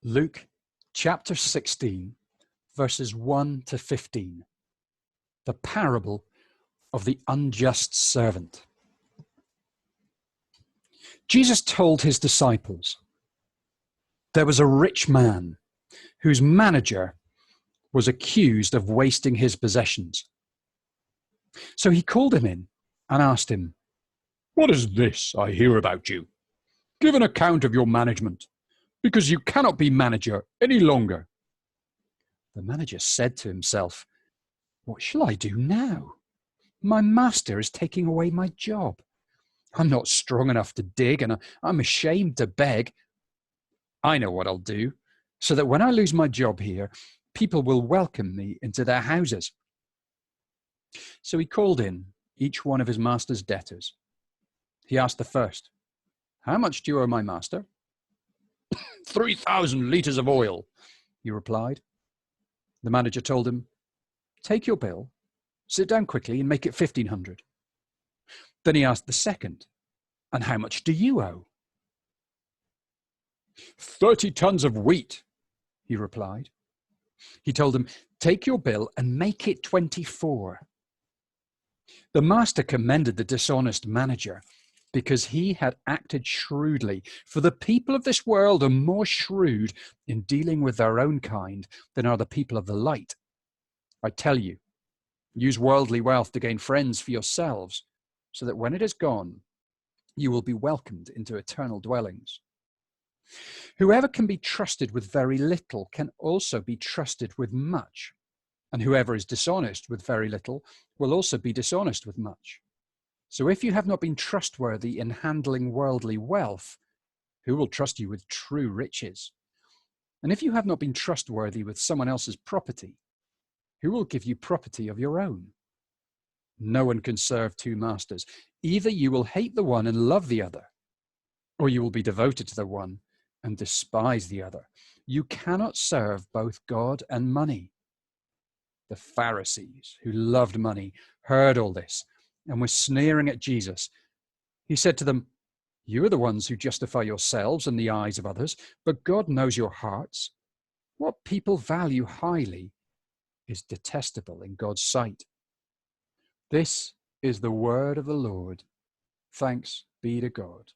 Luke chapter 16, verses 1 to 15. The parable of the unjust servant. Jesus told his disciples, there was a rich man whose manager was accused of wasting his possessions. So he called him in and asked him, "What is this I hear about you? Give an account of your management, because you cannot be manager any longer." The manager said to himself, "What shall I do now? My master is taking away my job. I'm not strong enough to dig, and I'm ashamed to beg. I know what I'll do, so that when I lose my job here, people will welcome me into their houses." So he called in each one of his master's debtors. He asked the first, "How much do you owe my master?" 3,000 liters of oil, he replied. The manager told him, "Take your bill, sit down quickly and make it 1,500. Then he asked the second, "And how much do you owe?" 30 tons of wheat, he replied. He told him, "Take your bill and make it 24. The master commended the dishonest manager because he had acted shrewdly, for the people of this world are more shrewd in dealing with their own kind than are the people of the light. I tell you, use worldly wealth to gain friends for yourselves, so that when it is gone, you will be welcomed into eternal dwellings. Whoever can be trusted with very little can also be trusted with much, and whoever is dishonest with very little will also be dishonest with much. So if you have not been trustworthy in handling worldly wealth, who will trust you with true riches? And if you have not been trustworthy with someone else's property, who will give you property of your own? No one can serve two masters. Either you will hate the one and love the other, or you will be devoted to the one and despise the other. You cannot serve both God and money." The Pharisees, who loved money, heard all this and were sneering at Jesus. He said to them, "You are the ones who justify yourselves in the eyes of others, but God knows your hearts. What people value highly is detestable in God's sight." This is the word of the Lord. Thanks be to God.